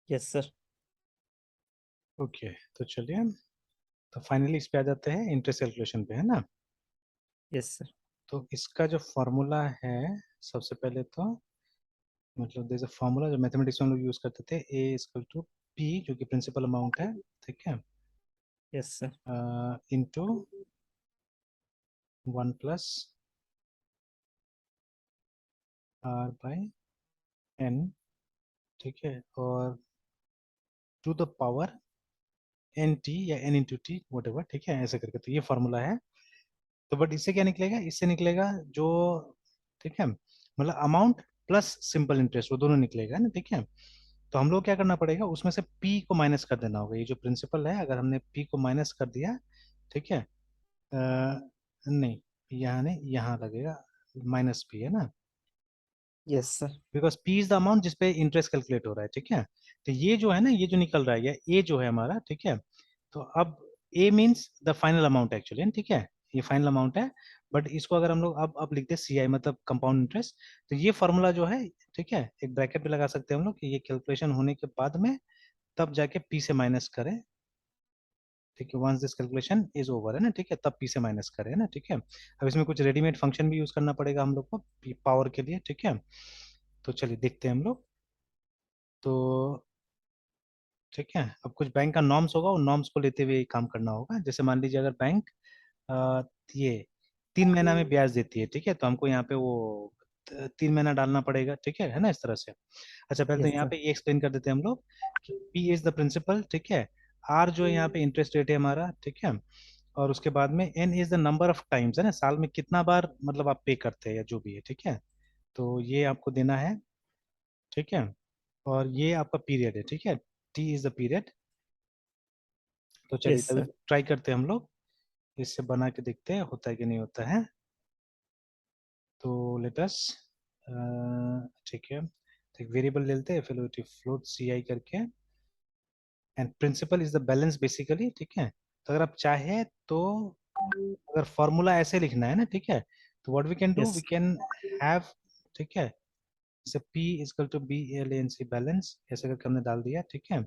Yes sir. Okay, तो चलिए, तो फाइनली इस पे आ जाते हैं इंटरेस्ट कैलकुलेशन पे, है ना। Yes sir. तो इसका जो फॉर्मूला है, सबसे पहले तो मतलब देयर इज अ फॉर्मूला जो मैथमेटिक्स में हम लोग यूज करते थे, ए इक्वल टू पी, जो कि प्रिंसिपल अमाउंट है, ठीक है, yes sir. Into 1 plus R by N, ठीक है, और to the power N T या N into T whatever, ठीक है, ऐसे करके। तो ये फॉर्मूला है। तो बट इससे क्या निकलेगा, इससे निकलेगा जो, ठीक है, मतलब अमाउंट प्लस सिंपल इंटरेस्ट, वो दोनों निकलेगा ना, ठीक है। तो हम लोग क्या करना पड़ेगा, उसमें से पी को माइनस कर देना होगा। ये जो प्रिंसिपल है, अगर हमने पी को माइनस कर दिया, ठीक है, नहीं, यहाँ नहीं, यहाँ लगेगा माइनस पी, है ना, yes sir. Because P is the amount जिसपे इंटरेस्ट कैलकुलेट हो रहा है, ठीक है। तो ये जो है ना, ये जो निकल रहा है, या ए जो है हमारा, ठीक है। तो अब A means the final amount actually, ठीक है, ये फाइनल अमाउंट है। बट इसको अगर हम लोग अब लिखते हैं सी आई, मतलब कंपाउंड इंटरेस्ट, तो ये फॉर्मूला जो है, ठीक है, एक ब्रैकेट पे लगा सकते हैं हम लोग कि ये कैलकुलेशन होने के बाद में तब जाके पी से माइनस करें, ठीक है, once this calculation is over, है ना, ठीक है, तब पी से माइनस करें, है ना, ठीक है। अब इसमें कुछ रेडीमेड फंक्शन भी यूज करना पड़ेगा हम लोग को पावर के लिए, ठीक है। तो चलिए देखते हैं हम लोग। तो ठीक है, अब कुछ बैंक का नॉर्म्स होगा, उन नॉर्म्स को लेते हुए काम करना होगा। जैसे मान लीजिए अगर बैंक अ, ये 3 महीना में ब्याज देती है, ठीक है, तो हमको यहाँ पे वो 3 महीना डालना पड़ेगा, ठीक है ना, इस तरह से। अच्छा, पहले तो यस यहाँ सर। पे ये एक्सप्लेन कर देते हैं हम लोग कि पी इज द प्रिंसिपल, ठीक है, आर जो है यहाँ पे इंटरेस्ट रेट है हमारा, ठीक है, और उसके बाद में N is the number of times, है ना, साल में कितना बार मतलब आप पे करते हैं या जो भी है, ठीक है। तो ये आपको देना है, ठीक है, और ये आपका पीरियड है, ठीक है, टी इज द पीरियड। तो चलिए यस तभी सर। ट्राई करते हैं हम लोग, इससे बना के देखते हैं होता है कि नहीं होता है। तो लेटस, ठीक है, तो एक वेरिएबल ले लेते हैं, फिर फ्लोट सी आई करके, and principal is the balance basically, ठीक है। तो अगर आप चाहे तो, अगर फॉर्मूला ऐसे लिखना है ना, ठीक है, तो what we can do, we yes. Can have, ठीक है, जैसे P equal to B L N C balance, ऐसे करके हमने डाल दिया, ठीक है।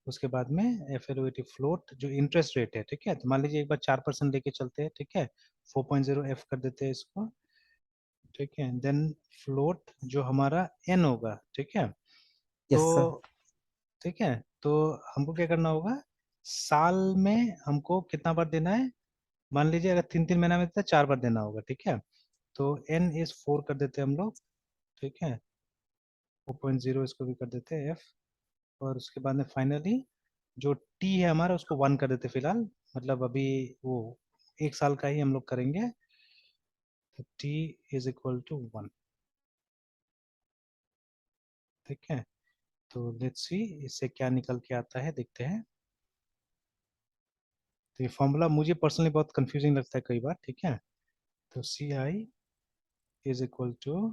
उसके बाद में F L O T float जो इंटरेस्ट रेट है, ठीक है, तो मान लीजिए एक बार 4% लेके चलते हैं, ठीक है, 4.0 एफ कर देते हैं इसको, ठीक है, देन फ्लोट जो हमारा एन होगा, ठीक है। तो यस सर। ठीक है, तो हमको क्या करना होगा, साल में हमको कितना बार देना है, मान लीजिए अगर 3 3 महीना में देता है, 4 बार देना होगा, ठीक है। तो एन इज 4 कर देते हैं हम लोग, ठीक है, 4.0 इसको भी कर देते हैं एफ, और उसके बाद में फाइनली जो टी है हमारा, उसको 1 कर देते फिलहाल, मतलब अभी वो 1 साल का ही हम लोग करेंगे। तो टी इज इक्वल टू 1, ठीक है। तो लेट्स सी इससे क्या निकल के आता है, देखते हैं। तो ये फॉर्मूला मुझे पर्सनली बहुत कंफ्यूजिंग लगता है कई बार, ठीक है। तो सी आई इज इक्वल टू,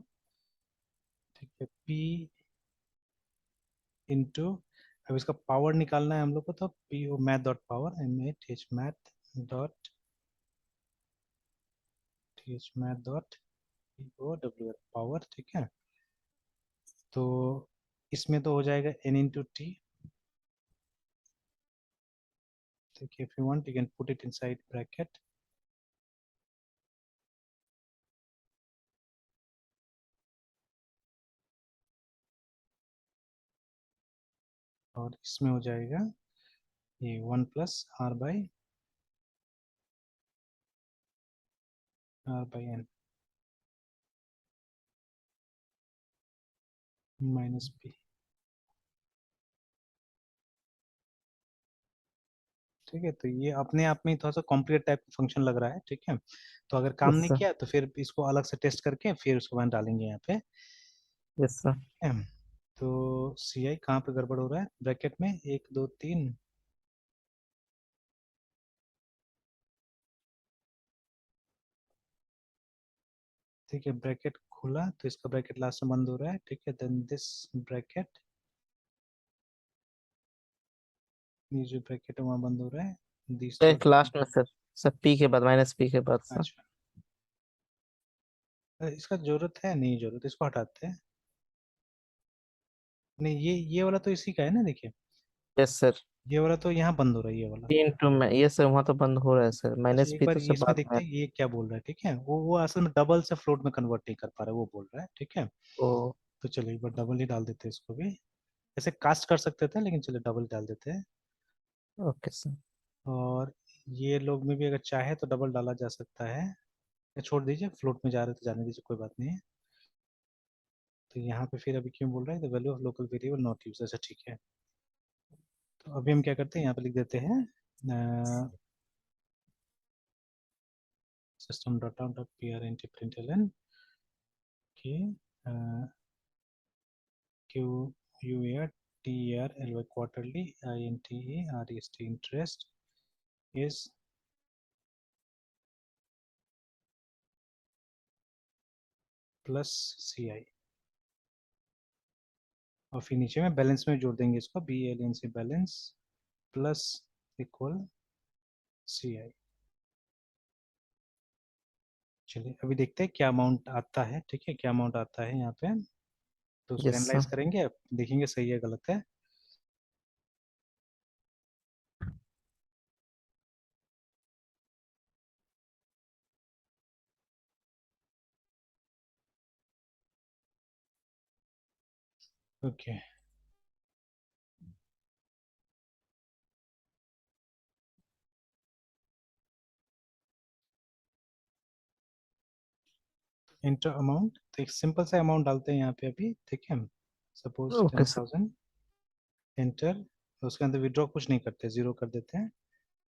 ठीक है, पी इंटू, अब इसका पावर निकालना है हम लोग को, तो P O math dot power, M A T H math dot, T H math dot P O W L power, ठीक है। तो इसमें तो हो जाएगा एन इंटू टी, ठीक है, if you want you can put it inside bracket, और इसमें हो जाएगा ये 1 plus R by N minus P, ठीक है। तो ये अपने आप में थोड़ा सा कॉम्प्लिकेट टाइप का फंक्शन लग रहा है, ठीक है। तो अगर काम यस नहीं सर। किया तो फिर इसको अलग से टेस्ट करके फिर उसके बाद डालेंगे यहाँ पे, यस सर। ठीक है। तो सी आई कहाँ पे गड़बड़ हो रहा है, ब्रैकेट में 1 2 3, ठीक है, ब्रैकेट खुला तो इसका ब्रैकेट लास्ट में बंद हो रहा है, ठीक है, देन दिस ब्रैकेट, ये जो ब्रैकेट है वहाँ बंद हो रहा है, दिस टू, एक लास्ट में सर, सर पी के बाद, माइनस पी के बाद सर। अच्छा, इसका जरूरत है नहीं, जरूरत, इसको हटाते हैं। नहीं, ये वाला तो इसी का है ना, देखिए यस सर। ये वाला तो यहाँ बंद हो रहा है, ये वाला। 3 में ये सर, वहाँ तो बंद हो रहा है सर, अच्छा माइनस एक भी बार तो ये सब इसमें बाद में देखते है। हैं ये क्या बोल रहा है, ठीक है, वो असल में डबल से फ्लोट में कन्वर्ट नहीं कर पा रहा है, वो बोल रहा है, ठीक है। ओ। तो चलिए एक बार डबल ही डाल देते हैं इसको भी। ऐसे कास्ट कर सकते थे, लेकिन चलिए डबल डाल देते हैं। Okay sir. और ये लोग में भी अगर चाहे तो डबल डाला जा सकता है, या छोड़ दीजिए, फ्लोट में जा रहे तो जाने दीजिए, कोई बात नहीं है। तो यहाँ पे फिर अभी क्यों बोल रहा है the value of local variable not use, अच्छा ठीक है। तो अभी हम क्या करते हैं, यहाँ पे लिख देते हैं system dot out dot P R N T print L N की Q U R T R L Y quarterly I N T E R S T interest is plus C I. और फिर नीचे में balance में जोड़ देंगे इसको, B L N C balance plus equal C I. चलिए अभी देखते हैं क्या अमाउंट आता है, ठीक है, क्या अमाउंट आता है यहाँ पे। तो उसको यस सर। एनालाइज करेंगे, देखेंगे सही है गलत है। ओके, इंटर अमाउंट, तो एक सिंपल सा अमाउंट डालते हैं यहाँ पे अभी, ठीक है, suppose okay ten sir. Thousand enter. उसके अंदर विड्रॉ कुछ नहीं करते, जीरो कर देते हैं,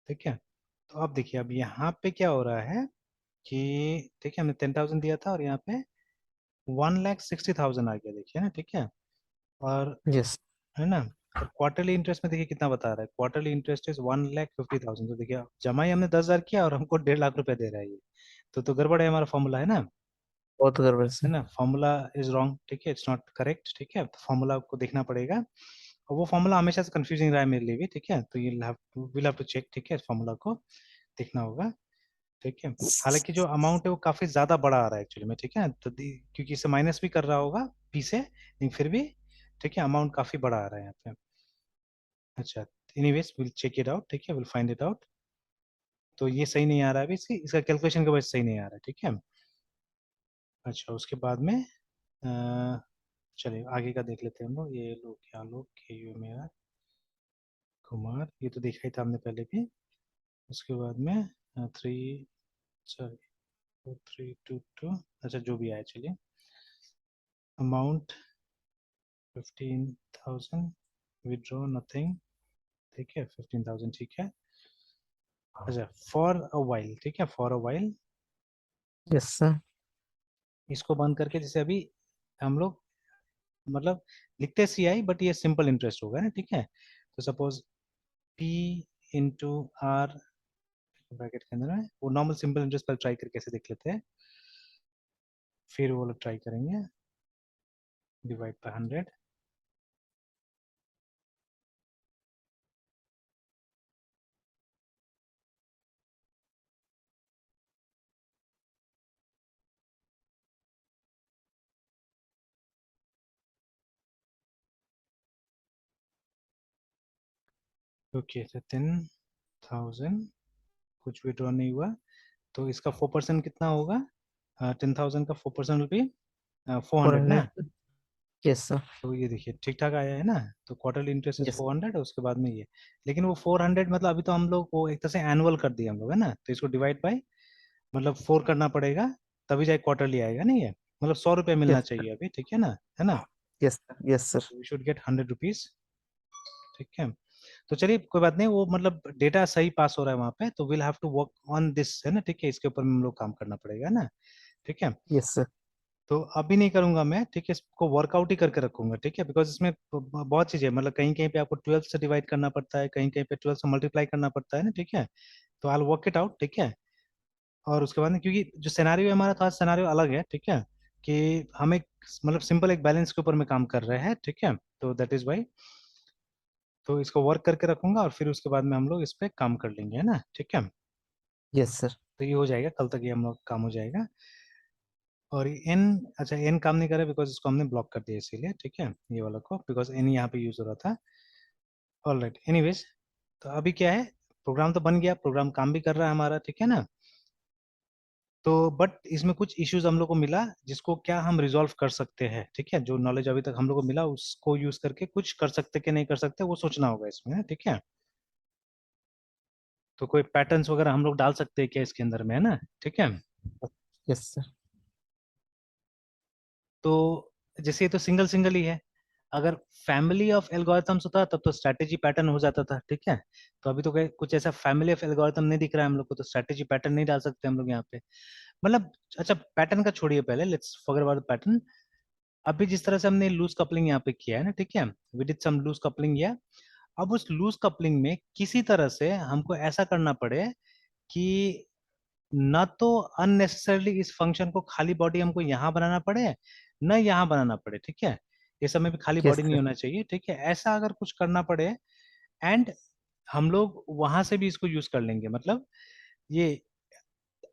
ठीक है। तो अब देखिए, अब यहाँ पे क्या हो रहा है कि ठीक है, हमने 10,000 दिया था और यहाँ पे 1,60,000 आ गया, देखिए ना, ठीक है। और यस। है ना, और क्वार्टरली इंटरेस्ट में देखिए कितना बता रहा है, क्वार्टरली इंटरेस्ट इज 1,50,000। तो देखिए जमा ही हमने 10,000 किया और हमको 1.5 लाख रुपए दे रहा है ये। तो गड़बड़ है हमारा फॉर्मूला, है ना, बहुत गड़बड़ है सर। ना, फॉर्मूला इज रॉन्ग, ठीक है, इट्स नॉट करेक्ट, ठीक है। तो फॉर्मूला आपको देखना पड़ेगा, और वो फॉर्मूला हमेशा से कंफ्यूजिंग रहा है मेरे लिए भी, ठीक है। तो ये विल हैव टू चेक, ठीक है, फॉर्मूला को देखना होगा, ठीक है। हालांकि जो अमाउंट है वो काफी ज्यादा बड़ा आ रहा है एक्चुअली में, ठीक है, तो क्योंकि इसे माइनस भी कर रहा होगा पी से, लेकिन फिर भी ठीक है, अमाउंट काफी बड़ा आ रहा है यहाँ पे। अच्छा, anyways will check it out, ठीक है, विल फाइंड इट आउट। तो ये सही नहीं आ रहा है अभी, इसका कैलकुलेशन के वजह से सही नहीं आ रहा है, ठीक है। अच्छा, उसके बाद में चलिए आगे का देख लेते हैं हम लोग, ये लोग क्या लोग के यू मेरा कुमार, ये तो देखा ही था हमने पहले भी। उसके बाद में 3, सॉरी 4,322, अच्छा जो भी आया, चलिए अमाउंट 15,000, विड्रॉ नथिंग, ठीक है, 15,000, ठीक है। अच्छा, फॉर अ वाइल, ठीक है, for a while, yes sir. इसको बंद करके जैसे अभी हम लोग मतलब लिखते सी आई, बट ये सिंपल इंटरेस्ट होगा ना, ठीक है। तो suppose P into R, bracket के अंदर है, वो नॉर्मल सिंपल इंटरेस्ट पर ट्राई करके कैसे देख लेते हैं, फिर वो लोग ट्राई करेंगे, डिवाइड बाय 100। ओके, तो 10,000 कुछ विड्रॉ नहीं हुआ, तो इसका 4% कितना होगा, 10,000 का 4% रुपये 400 ना। 400। Yes sir. तो ये देखिए ठीक ठाक आया है ना। तो क्वार्टरली इंटरेस्ट इज यस। 400, उसके बाद में ये, लेकिन वो 400 मतलब अभी तो हम लोग वो एक तरह से एनुअल कर दिया हम लोग, है ना, तो इसको डिवाइड बाय मतलब 4 करना पड़ेगा, तभी जाए क्वार्टरली आएगा ना ये, मतलब 100 रुपये मिलना यस सर। चाहिए अभी, ठीक है ना, है ना। Yes sir. Yes sir. We should get 100 rupees, ठीक है। तो चलिए कोई बात नहीं, वो मतलब डेटा सही पास हो रहा है वहां पे, तो will have to work on this, है ना, ठीक है, इसके ऊपर में हम लोग काम करना पड़ेगा ना, ठीक है। Yes sir. तो अभी नहीं करूंगा मैं, ठीक है, इसको वर्कआउट ही करके रखूंगा, ठीक है, बिकॉज इसमें बहुत चीजें मतलब कहीं कहीं पे आपको 12 से डिवाइड करना पड़ता है, कहीं कहीं पे 12 से मल्टीप्लाई करना पड़ता है ना, ठीक है। तो आई वर्क इट आउट, ठीक है। और उसके बाद में क्योंकि जो सिनेरियो है हमारा, थोड़ा सिनेरियो अलग है, ठीक है, कि हम एक मतलब सिंपल एक बैलेंस के ऊपर में काम कर रहे हैं, ठीक है। तो दैट इज वाई, तो इसको वर्क करके रखूंगा और फिर उसके बाद में हम लोग इस पे काम कर लेंगे, है ना, ठीक है। Yes sir. तो ये हो जाएगा, कल तक ये हम लोग काम हो जाएगा। और एन, अच्छा एन काम नहीं कर रहा बिकॉज इसको हमने ब्लॉक कर दिया इसीलिए, ठीक है, ये वाला को, बिकॉज एन यहाँ पे यूज हो रहा था। ऑलराइट, एनीवेज, तो अभी क्या है, प्रोग्राम तो बन गया, प्रोग्राम काम भी कर रहा है हमारा, ठीक है ना। तो बट इसमें कुछ इश्यूज हम लोग को मिला जिसको क्या हम रिजॉल्व कर सकते हैं, ठीक है, जो नॉलेज अभी तक हम लोग को मिला उसको यूज करके कुछ कर सकते कि नहीं कर सकते वो सोचना होगा इसमें, ठीक है। तो कोई पैटर्न्स वगैरह हम लोग डाल सकते हैं क्या इसके अंदर में, है ना, ठीक है। Yes sir. तो जैसे ये तो सिंगल सिंगल ही है, अगर फैमिली ऑफ एल्गोरिथम्स होता तब तो स्ट्रैटेजी पैटर्न हो जाता था, ठीक है। तो अभी तो कुछ ऐसा फैमिली ऑफ एल्गोरिथम नहीं दिख रहा है हम लोग को, तो स्ट्रैटेजी पैटर्न नहीं डाल सकते हम लोग यहाँ पे, मतलब। अच्छा पैटर्न का छोड़िए, पहले लेट्स फॉरगेट अबाउट पैटर्न। अभी जिस तरह से हमने लूज कपलिंग यहाँ पे किया है ना, ठीक है, we did some loose coupling, या अब उस लूज कपलिंग में किसी तरह से हमको ऐसा करना पड़े कि ना तो अननेसेसरली इस फंक्शन को खाली बॉडी हमको यहाँ बनाना पड़े, ना यहाँ बनाना पड़े, ठीक है। ये समय में खाली यस बॉडी नहीं सर। होना चाहिए, ठीक है, ऐसा अगर कुछ करना पड़े, एंड हम लोग वहां से भी इसको यूज कर लेंगे, मतलब ये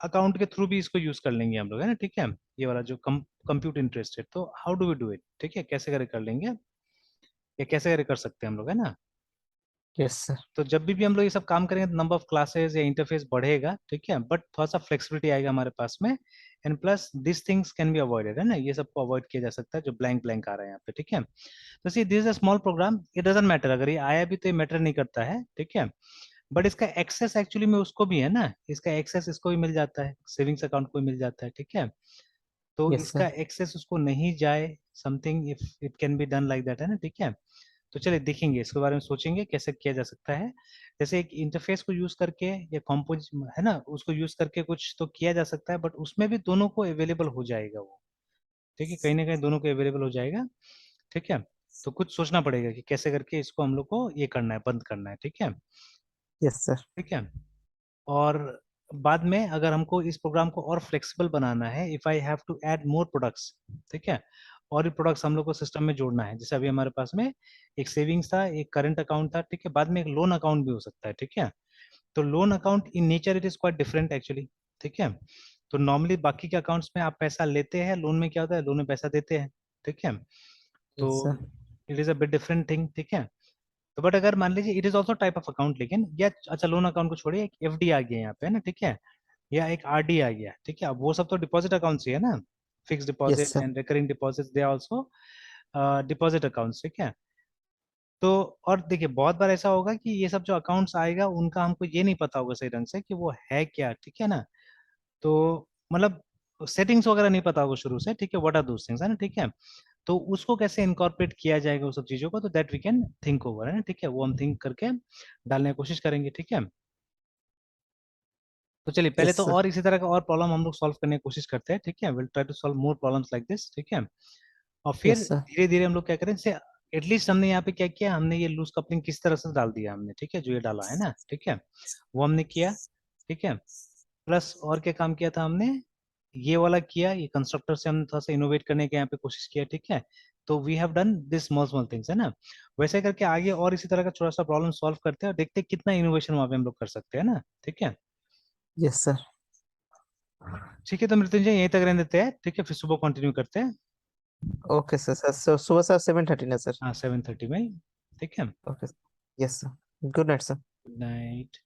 अकाउंट के थ्रू भी इसको यूज कर लेंगे हम लोग, है ना, ठीक है। ये वाला जो कंप्यूट इंटरेस्टेड, तो how do we do it, ठीक है, कैसे करे कर लेंगे, या कैसे करे कर सकते हैं हम लोग, है ना। Yes sir. तो जब भी हम लोग ये सब काम करेंगे तो नंबर ऑफ क्लासेस या इंटरफेस बढ़ेगा, ठीक है, बट थोड़ा सा फ्लेक्सिबिलिटी आएगा हमारे पास में, and plus this things can be avoided, है ना, ये सबको अवॉइड किया जा सकता है जो ब्लैंक ब्लैंक आ रहा है यहाँ पे, ठीक है। तो see this is a small program, it doesn't matter, अगर ये आया भी तो ये मैटर नहीं करता है, ठीक है। बट इसका एक्सेस एक्चुअली में उसको भी है ना, इसका एक्सेस इसको भी मिल जाता है, सेविंग्स अकाउंट को भी मिल जाता है, ठीक है। तो यस इसका सर। एक्सेस उसको नहीं जाए, something if it can be done like that, है ना, ठीक है। तो चलिए देखेंगे इसके बारे में, सोचेंगे कैसे किया जा सकता है। जैसे एक इंटरफेस को यूज करके या कॉम्पोज, है ना, उसको यूज करके कुछ तो किया जा सकता है, बट उसमें भी दोनों को अवेलेबल हो जाएगा वो, ठीक है, कहीं ना कहीं दोनों को अवेलेबल हो जाएगा, ठीक है। तो कुछ सोचना पड़ेगा कि कैसे करके इसको हम लोग को ये करना है, बंद करना है, ठीक है, यस सर। ठीक है। और बाद में अगर हमको इस प्रोग्राम को और फ्लेक्सिबल बनाना है, if I have to add more products, ठीक है, और भी प्रोडक्ट्स हम लोग को सिस्टम में जोड़ना है, जैसे अभी हमारे पास में एक सेविंग्स था, एक करंट अकाउंट था, ठीक है, बाद में एक लोन अकाउंट भी हो सकता है, ठीक है। तो loan account in nature it is quite different actually, ठीक है। तो नॉर्मली बाकी के अकाउंट्स में आप पैसा लेते हैं, लोन में क्या होता है, लोन में पैसा देते हैं, ठीक है। तो yes sir. It is a bit different thing, ठीक है। तो बट अगर मान लीजिए it is also type of account, लेकिन या अच्छा लोन अकाउंट को छोड़िए, एक एफडी आ गया यहाँ पे, है ना, ठीक है, या एक आरडी आ गया, ठीक है, अब वो सब तो डिपॉजिट अकाउंट ही है ना, fix yes deposit sir. And recurring deposit they also deposit accounts, ठीक है। तो और देखिए बहुत बार ऐसा होगा कि ये सब जो अकाउंट्स आएगा उनका हमको ये नहीं पता होगा सही ढंग से कि वो है क्या, ठीक है ना। तो मतलब सेटिंग्स वगैरह नहीं पता होगा शुरू से, ठीक है, व्हाट आर दोस थिंग्स, है ना, ठीक है। तो उसको कैसे इनकॉर्पोरेट किया जाएगा वो सब चीजों को, तो that we can think over, है ना, ठीक है, वो हम थिंक करके डालने की कोशिश करेंगे, ठीक है। तो चलिए पहले यस तो सर। और इसी तरह का और प्रॉब्लम हम लोग सॉल्व करने की कोशिश करते हैं, ठीक है, will try to solve more problems like this, ठीक है। और फिर यस सर। धीरे धीरे हम लोग क्या करें, जैसे एटलीस्ट हमने यहाँ पे क्या किया, हमने ये लूज कपलिंग किस तरह से डाल दिया हमने, ठीक है, जो ये डाला है ना, ठीक है, वो हमने किया, ठीक है। प्लस और क्या काम किया था हमने, ये वाला किया, ये कंस्ट्रक्टर से हमने थोड़ा सा इनोवेट करने के यहाँ पे कोशिश किया, ठीक है। तो we have done this small small things, है ना। वैसे करके आगे और इसी तरह का थोड़ा सा प्रॉब्लम सॉल्व करते हैं और देखते हैं कितना इनोवेशन वहाँ पे हम लोग कर सकते हैं ना, ठीक है। Yes sir. ठीक है, तो मृत्युंजय यहीं तक रहने देते हैं, ठीक है, फिर सुबह कंटिन्यू करते हैं। Okay sir. सर सुबह सर 7:30 ना सर? हाँ 7:30 में, ठीक है। Okay. Yes sir. Good night sir. Good night.